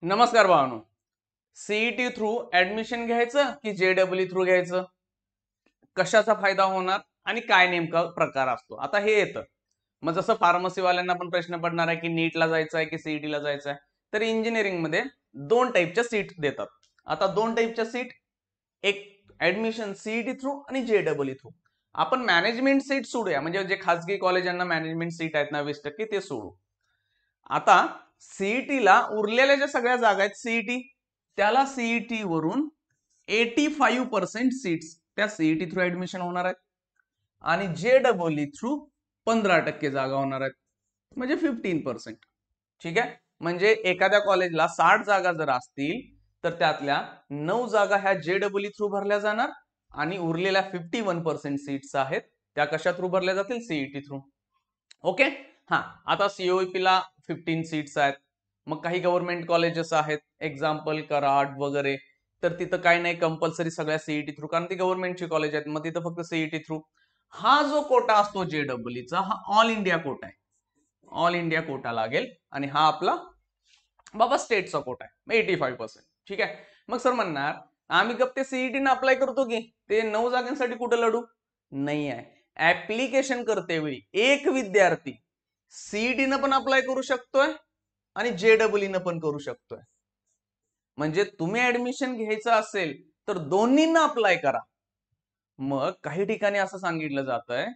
नमस्कार भावानो. CET through admission घ्यायचं की जेडब्ल्यू थ्रू घ्यायचं, कशाचा फायदा होणार आणि काय नेमका प्रकार असतो, आता हे येतं. मग जसं फार्मसीवाल्यांना पण प्रश्न पडणार आहे की नीटला जायचं आहे की सीईटीला जायचं आहे, तर इंजिनिअरिंग मध्ये दोन टाईपच्या सीट देतात. आता दोन टाईपच्या सीट, एक ऍडमिशन सीईटी थ्रू आणि जेडब्ल्यू थ्रू. आपण मॅनेजमेंट सीट सोडूया, म्हणजे जे खासगी कॉलेजांना मॅनेजमेंट सीट आहेत ना 20% ते सोडू. आता सीईटीला उरलेल्या ज्या सगळ्या जागा आहेत सीईटी, त्याला सीईटी वरून 85% सीट्स त्या सीईटी थ्रू ऍडमिशन होणार आहेत आणि जेडब्ल्यू थ्रू 15% जागा होणार आहेत, म्हणजे 15%. ठीक आहे, म्हणजे एखाद्या कॉलेजला 60 जागा जर असतील तर त्यातल्या 9 जागा ह्या जेडब्ल्यू थ्रू भरल्या जाणार आणि उरलेल्या 51% सीट्स आहेत त्या कशा थ्रू भरल्या जातील, सीईटी थ्रू. ओके. हा, आता सीओईपी ला 15 सीट्स आहेत. मग काही गव्हर्नमेंट कॉलेजेस आहेत, एक्झाम्पल कराड वगैरे, तर तिथं काही नाही कंपल्सरी सगळ्या सीईटी थ्रू, कारण ती गव्हर्नमेंटची कॉलेज आहेत, मग तिथं फक्त सीईटी थ्रू. हा जो कोटा असतो जेडब्ल्यूचा, हा ऑल इंडिया कोटा आहे. ऑल इंडिया कोटा लागेल आणि हा आपला बाबा स्टेटचा कोटा आहे 85%. ठीक आहे. मग सर म्हणणार आम्ही गप्प ते सीईटीनं अप्लाय करतो की ते 9 जागांसाठी कुठं लढू, नाही आहे. ऍप्लिकेशन करते वेळी एक विद्यार्थी सीईटीनं पण अप्लाय करू शकतोय आणि जेडब्ल्यूनं पण करू शकतोय. म्हणजे तुम्ही ऍडमिशन घ्यायचं असेल तर दोन्हींना अप्लाय करा. मग काही ठिकाणी असं सांगितलं जात आहे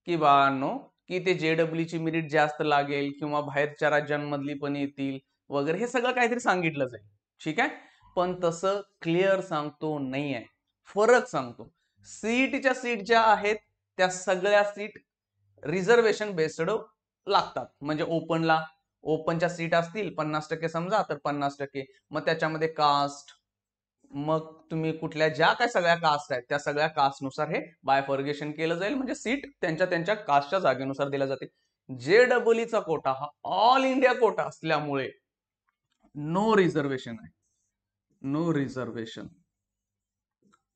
की बाळांनो, की ते जेडब्ल्यूची मेरिट जास्त लागेल किंवा बाहेरच्या राज्यांमधली पण येतील वगैरे, हे सगळं काहीतरी सांगितलं जाईल. ठीक आहे, पण तसं क्लिअर सांगतो नाही आहे, फरक सांगतो. सीईटीच्या सीट ज्या आहेत त्या सगळ्या सीट रिझर्वेशन बेस्ड लागतात. म्हणजे ओपनच्या सीट असतील 50% समजा, तर 50%. मग त्याच्यामध्ये कास्ट, मग तुम्ही कुठल्या ज्या काय सगळ्या कास्ट आहेत त्या सगळ्या कास्टनुसार हे बायफॉर्गेशन केलं जाईल, म्हणजे सीट त्यांच्या त्यांच्या कास्टच्या जागेनुसार दिल्या जाते. जेडब्ल्यूचा कोटा हा ऑल इंडिया कोटा असल्यामुळे नो रिझर्वेशन आहे, नो रिझर्वेशन.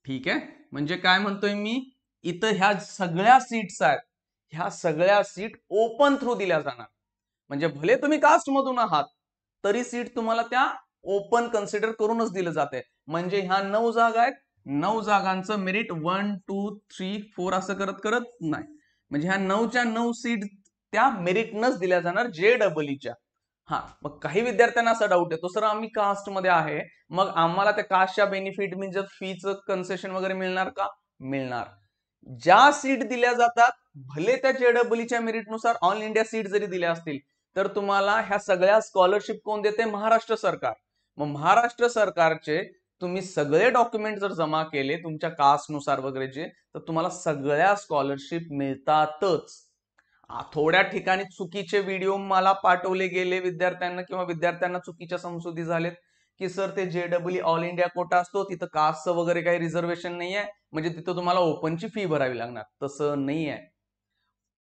ठीक आहे, म्हणजे काय म्हणतोय मी, इथं ह्या सगळ्या सीट्स आहेत, ह्या सगळ्या सीट ओपन थ्रू दिल्या जाणार. म्हणजे भले तुम्ही कास्ट मधून आहात तरी सीट तुम्हाला त्या ओपन कन्सिडर करूनच दिलं जाते. म्हणजे ह्या 9 जागा आहेत, 9 जागांचं मेरिट 1 2 3 4 असं करत करत नाही, म्हणजे ह्या 9च्या 9 सीट त्या मेरिटनच दिल्या जाणार जेडब्ल्यूच्या. हा, मग काही विद्यार्थ्यांना असा डाऊट येतो, सर आम्ही कास्ट मध्ये आहे, मग आम्हाला त्या कास्टच्या बेनिफिट म्हणजे फीचं कन्सेशन वगैरे मिळणार का? मिळणार. ज्या सीट दिल्या जातात भले त्या जेडब्ल्यूच्या मेरिटनुसार ऑल इंडिया सीट जरी दिल्या असतील तर तुम्हाला ह्या सगळ्या स्कॉलरशिप कोण देते? महाराष्ट्र सरकार. मग महाराष्ट्र सरकारचे तुम्ही सगळे डॉक्युमेंट जर जमा केले तुमच्या कास्टनुसार वगैरेचे, तर तुम्हाला सगळ्या स्कॉलरशिप मिळतातच. थोड्या ठिकाणी चुकीचे व्हिडिओ मला पाठवले गेले विद्यार्थ्यांना, किंवा विद्यार्थ्यांना चुकीच्या समजुती झालेत की सर ते जेडब्ल्यू ऑल इंडिया कोटा असतो, तिथं कास्टचं वगैरे काही रिझर्वेशन नाही आहे, म्हणजे तिथं तुम्हाला ओपनची फी भरावी लागणार. तसं नाही आहे.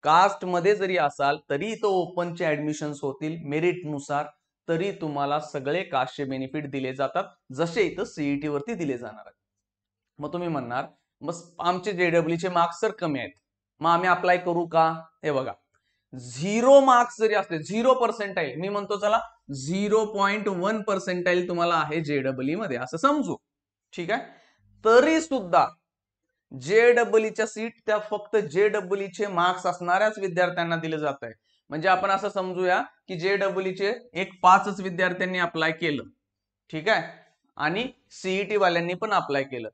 कास्ट मध्ये जरी असाल तरी तो ओपनचे ऍडमिशन होतील मेरिटनुसार, तरी तुम्हाला सगळे कास्टचे बेनिफिट दिले जातात जसे इथं सीईटी वरती दिले जाणार आहेत. मग तुम्ही म्हणणार मग आमचे जेडब्ल्यूचे मार्क्स तर कमी आहेत, मग आम्ही अप्लाय करू का? हे बघा, 0 मार्क्स जरी असले, 0%, मी म्हणतो चला 0.1% तुम्हाला आहे जेडब्ल्यू मध्ये असं समजू. ठीक आहे, तरी सुद्धा जेडब्ल्यूच्या सीट त्या फक्त जेडब्ल्यूचे मार्क्स असणाऱ्याच विद्यार्थ्यांना दिले जात आहे. म्हणजे आपण असं समजूया की जेडब्ल्यूचे एक 5च विद्यार्थ्यांनी अप्लाय केलं, ठीक आहे, आणि सीईटी वाल्यांनी पण अप्लाय केलं.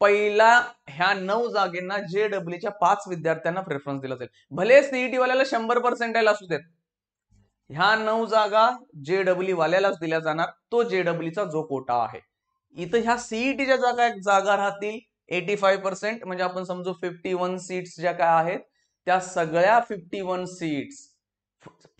पहिला ह्या 9 जागेंना जेडब्ल्यूच्या 5 विद्यार्थ्यांना प्रेफरन्स दिला जाईल, भले सीईटी वाल्याला 100% असू देत. ह्या 9 जागा जेडब्ल्यू वाल्यालाच दिल्या जाणार, तो जेडब्ल्यूचा जो कोटा आहे. इथं ह्या सीईटीच्या जागा राहतील 85%, म्हणजे आपण समजू 51 सीट्स ज्या काय आहेत त्या सगळ्या 51 सीट्स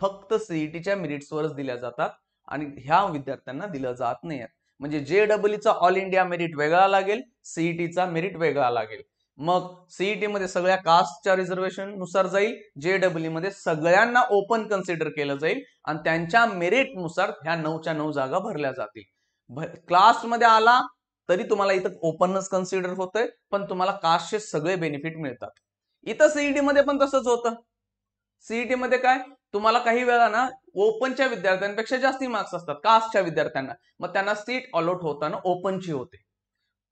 फक्त सीईटीच्या मेरिट्सवरच दिल्या जातात आणि ह्या विद्यार्थ्यांना दिलं जात नाही. म्हणजे जेडब्ल्यूचा ऑल इंडिया मेरिट वेगळा लागेल, सीईटीचा मेरिट वेगळा लागेल. मग सीईटी मध्ये सगळ्या कास्टच्या रिझर्वेशन नुसार जाईल, जेडब्ल्यू मध्ये सगळ्यांना ओपन कन्सिडर केलं जाईल आणि त्यांच्या मेरिट नुसार ह्या 9च्या 9 जागा भरल्या जातील. क्लास मध्ये आला तरी तुम्हाला इथं ओपनच कन्सिडर होतंय, पण तुम्हाला कास्टचे सगळे बेनिफिट मिळतात. इथं सीईटी मध्ये पण तसंच होतं. सीईटी मध्ये काय, तुम्हाला काही वेळा ना ओपनच्या विद्यार्थ्यांपेक्षा जास्ती मार्क्स असतात कास्टच्या विद्यार्थ्यांना, मग त्यांना सीट अलॉट होताना ओपनची होते,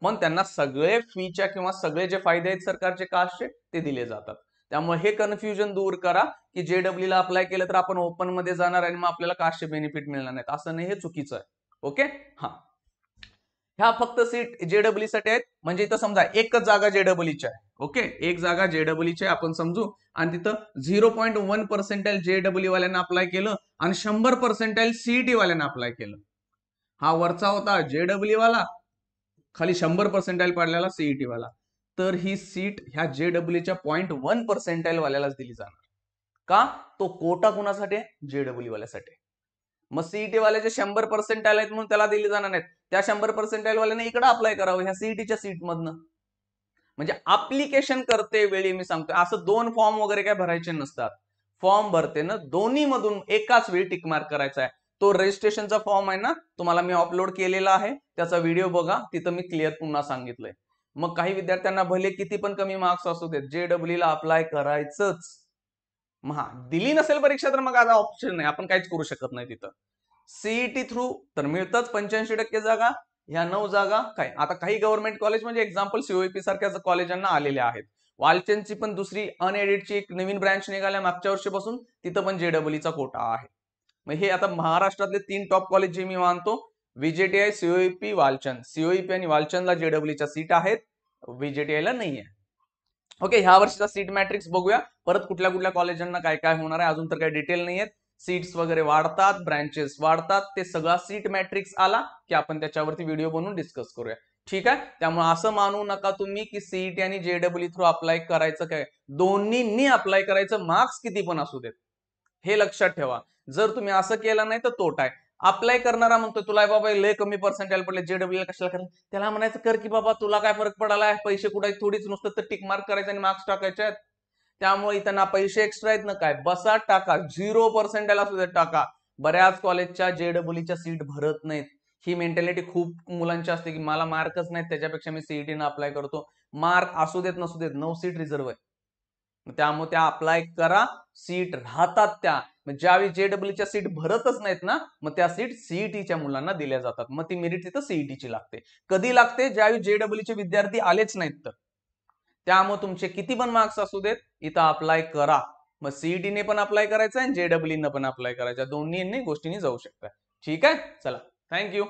पण त्यांना सगळे फीच्या किंवा सगळे जे फायदे आहेत सरकारचे कास्टचे ते दिले जातात. त्यामुळे हे कन्फ्युजन दूर करा की JEE ला अप्लाय केलं तर आपण ओपन मध्ये जाणार आणि मग आपल्याला कास्टचे बेनिफिट मिळणार नाहीत, असं नाही, हे चुकीचं आहे. ओके, हा, ह्या फक्त सीट JEE साठी आहेत. म्हणजे इथं समजा एकच जागा JEE ची आहे. ओके, एक जागा JEE ची आपण समजू, आणि तिथं 0.1% JEE वाल्यांना अप्लाय केलं आणि 100% CET वाल्यांना अप्लाय केलं. हा वरचा होता JEE वाला, खाली 100% पडलेला CET वाला, तर ही सीट ह्या JEE च्या 0.1% वाल्यालाच दिली जाणार. का? तो कोटा कुणासाठी आहे? JEE वाल्यासाठी. मग CET वाल्याचे 100% आहेत म्हणून त्याला दिली जाणार नाहीत, त्या 100% वाल्याने इकडे अप्लाय करावं ह्या CETच्या सीट मधनं. म्हणजे अप्लिकेशन करते वेळी मी सांगतोय असं 2 फॉर्म वगैरे काय भरायचे नसतात. फॉर्म भरते ना दोन्ही मधून एकाच वेळी टिक मार्क करायचा आहे. तो रजिस्ट्रेशनचा फॉर्म आहे ना, तुम्हाला मी अपलोड केलेला आहे, त्याचा व्हिडिओ बघा, तिथं मी क्लिअर पुन्हा सांगितलंय. मग काही विद्यार्थ्यांना भले किती पण कमी मार्क्स असू देत, JEE ला अप्लाय करायचंच. हा, दिली नसेल परीक्षा तर मग आता ऑप्शन नाही, आपण काहीच करू शकत नाही तिथं. CET थ्रू तर मिळतच 85% जागा, ह्या 9 जागा काय आता काही गव्हर्नमेंट कॉलेज म्हणजे एक्झाम्पल COEP सारख्या कॉलेजांना आलेल्या आहेत. वालचंदची पण दुसरी अनएडेडची एक नवीन ब्रँच निघाल्या मागच्या वर्षीपासून, तिथं पण JEE चा कोटा आहे. मग हे आता महाराष्ट्रातले 3 टॉप कॉलेज जे मी मानतो, VJTI, COEP, वालचंद. COEP आणि वालचंदला JEE सीट आहेत, VJTI ला नाही आहे. ओके, ह्या वर्षीचा सीट मॅट्रिक्स बघूया, परत कुठल्या कुठल्या कॉलेजांना काय काय होणार आहे, अजून तर काही डिटेल नाही आहेत. सीट्स वगैरे वाढतात, ब्रँचेस वाढतात, ते सगळा सीट मॅट्रिक्स आला की आपण त्याच्यावरती व्हिडिओ बनवून डिस्कस करूया. ठीक आहे, त्यामुळे असं मानू नका तुम्ही की CET आणि JEE थ्रू अप्लाय करायचं काय, दोन्हींनी अप्लाय करायचं, मार्क्स किती पण असू देत, हे लक्षात ठेवा. जर तुम्ही असं केलं नाही तर तोटा आहे. अप्लाय करणारा म्हणतो तुला बाबा लय कमी पर्सेंटेज पडले, JEE कशाला करायला, त्याला म्हणायचं कर की बाबा, तुला काय फरक पडालाय, पैसे कुठे थोडीच, नुसतं तर टिक मार्क करायचं आणि मार्क्स टाकायचे आहेत. त्यामुळे इथं ना पैसे एक्स्ट्रा आहेत ना काय, बसा टाका, 0% सुद्धा टाका. बऱ्याच कॉलेजच्या JEE सीट भरत नाहीत. ही मेंटॅलिटी खूप मुलांची असते की मला मार्कच नाहीत, त्याच्यापेक्षा मी CET न अप्लाय करतो. मार्क असू देत नसू देत, 9 सीट रिझर्व्ह आहे, त्यामुळे त्या अप्लाय करा, सीट राहतात त्या. ज्यावेळी JEE सीट भरतच नाहीत ना, मग त्या सीट CETच्या मुलांना दिल्या जातात. मग ती मेरिट तिथं CETची लागते. कधी लागते? ज्यावेळी JEE विद्यार्थी आलेच नाहीत तर. त्यामुळे तुमचे किती पण मार्क्स असू देत, इथं अप्लाय करा. मग CET ने पण अप्लाय करायचं आणि JEE ने पण अप्लाय करायचं, दोन्ही गोष्टींनी जाऊ शकता. ठीक आहे, चला, थँक्यू.